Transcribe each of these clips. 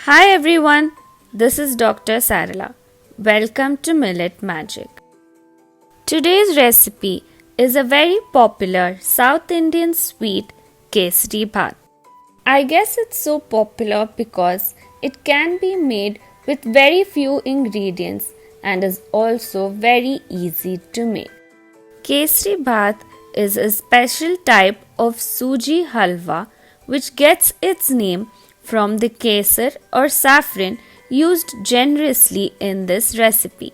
Hi everyone, this is Dr. Sarala. Welcome to Millet Magic. Today's recipe is a very popular South Indian sweet Kesari Bhat. I guess it's so popular because it can be made with very few ingredients and is also very easy to make. Kesari Bhat is a special type of suji halwa which gets its name from the kesar or saffron used generously in this recipe.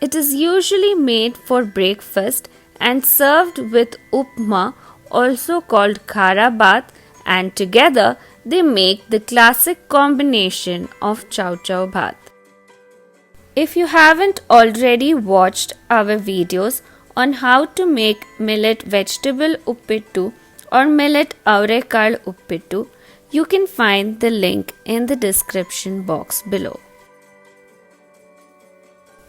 It is usually made for breakfast and served with upma, also called khara bhat, and together they make the classic combination of chow chow bhat. If you haven't already watched our videos on how to make millet vegetable uppittu or millet avrekal uppittu, you can find the link in the description box below.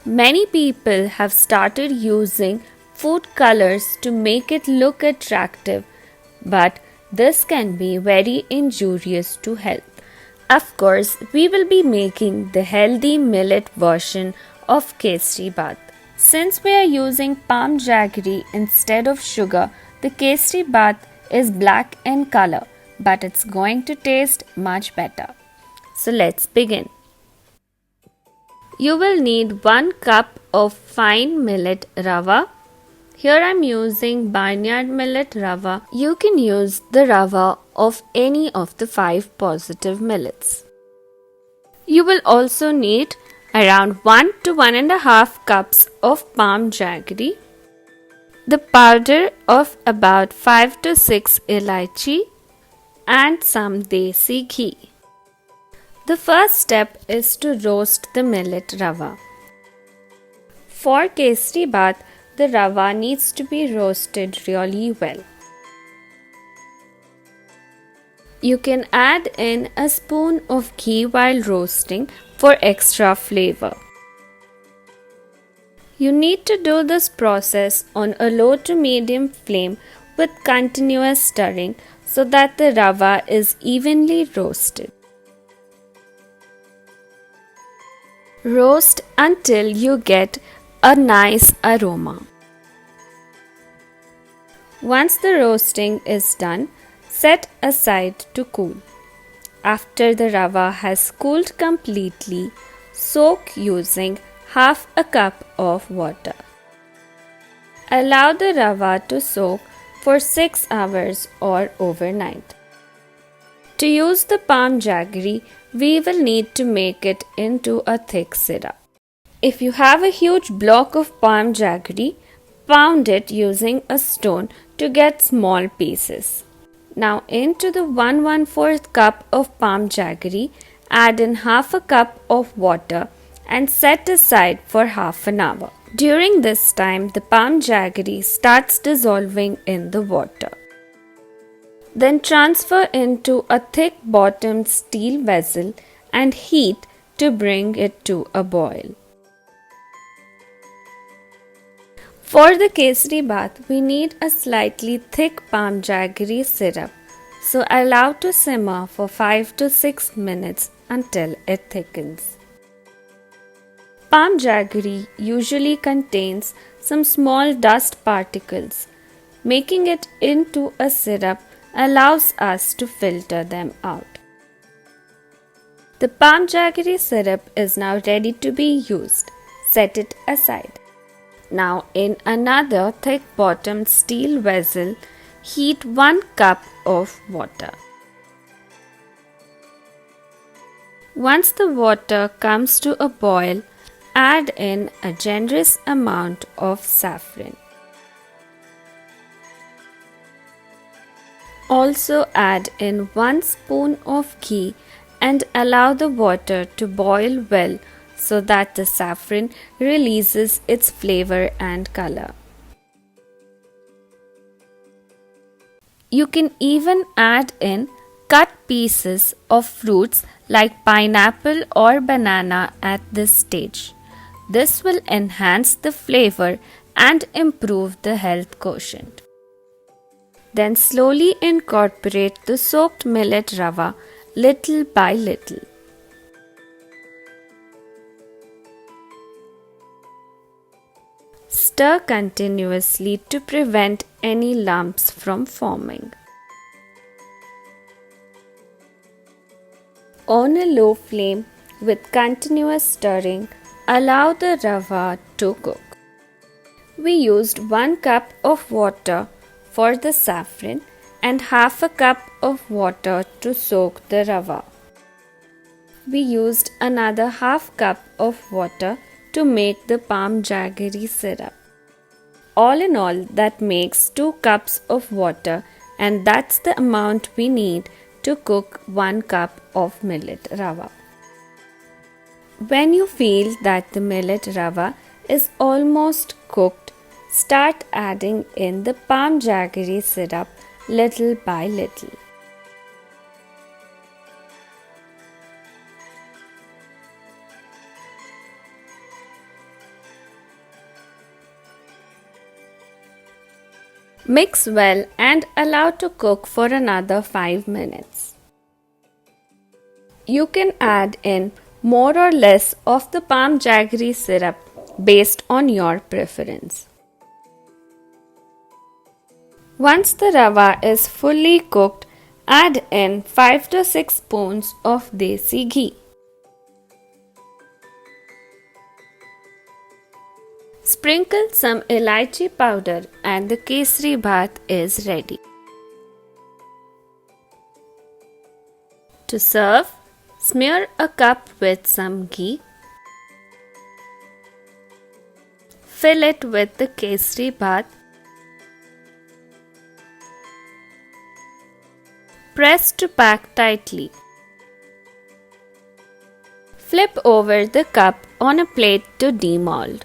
Many people have started using food colors to make it look attractive, but this can be very injurious to health. Of course, we will be making the healthy millet version of Kesari Bhat. Since we are using palm jaggery instead of sugar, the Kesari Bhat is black in color, but it's going to taste much better. So let's begin. You will need 1 cup of fine millet rava. Here I am using barnyard millet rava. You can use the rava of any of the 5 positive millets. You will also need around 1 to 1.5 cups of palm jaggery, the powder of about 5 to 6 elaichi, and some desi ghee. The first step is to roast the millet rava. For Kesari Bhat, the rava needs to be roasted really well. You can add in a spoon of ghee while roasting for extra flavor. You need to do this process on a low to medium flame with continuous stirring so that the rava is evenly roasted. Roast until you get a nice aroma. Once the roasting is done, set aside to cool. After the rava has cooled completely, soak using half a cup of water. Allow the rava to soak for 6 hours or overnight. To use the palm jaggery, we will need to make it into a thick syrup. If you have a huge block of palm jaggery, pound it using a stone to get small pieces. Now into the 1/4 cup of palm jaggery, add in half a cup of water and set aside for half an hour. During this time, the palm jaggery starts dissolving in the water. Then transfer into a thick bottomed steel vessel and heat to bring it to a boil. For the Kesari Bhat, we need a slightly thick palm jaggery syrup, so allow to simmer for 5 to 6 minutes until it thickens. Palm jaggery usually contains some small dust particles. Making it into a syrup allows us to filter them out. The palm jaggery syrup is now ready to be used. Set it aside. Now in another thick bottomed steel vessel, heat 1 cup of water. Once the water comes to a boil, add in a generous amount of saffron. Also add in 1 spoon of ghee and allow the water to boil well so that the saffron releases its flavor and color. You can even add in cut pieces of fruits like pineapple or banana at this stage. This will enhance the flavor and improve the health quotient. Then slowly incorporate the soaked millet rava little by little. Stir continuously to prevent any lumps from forming. On a low flame with continuous stirring, allow the rava to cook. We used 1 cup of water for the saffron and half a cup of water to soak the rava. We used another half cup of water to make the palm jaggery syrup. All in all, that makes 2 cups of water, and that's the amount we need to cook 1 cup of millet rava. When you feel that the millet rava is almost cooked, start adding in the palm jaggery syrup little by little. Mix well and allow to cook for another 5 minutes. You can add in more or less of the palm jaggery syrup based on your preference. Once the rava is fully cooked, add in 5 to 6 spoons of desi ghee. Sprinkle some elaichi powder and the kesari bhat is ready. To serve, smear a cup with some ghee. Fill it with the kesari bhat. Press to pack tightly. Flip over the cup on a plate to demold.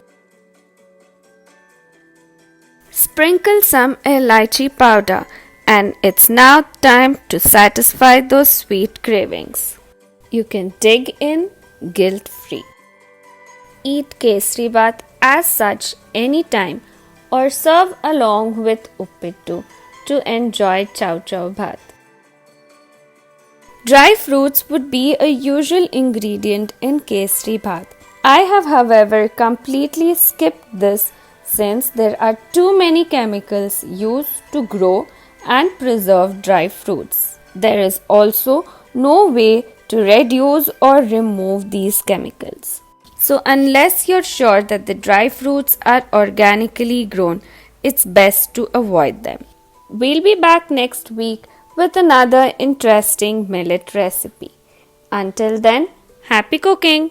Sprinkle some elaichi powder, and it's now time to satisfy those sweet cravings. You can dig in guilt-free. Eat kesari bhat as such anytime or serve along with uppittu to enjoy chow chow bhat. Dry fruits would be a usual ingredient in kesari bhat. I have, however, completely skipped this since there are too many chemicals used to grow and preserve dry fruits. There is also no way to reduce or remove these chemicals. So unless you're sure that the dry fruits are organically grown, it's best to avoid them. We'll be back next week with another interesting millet recipe. Until then, happy cooking!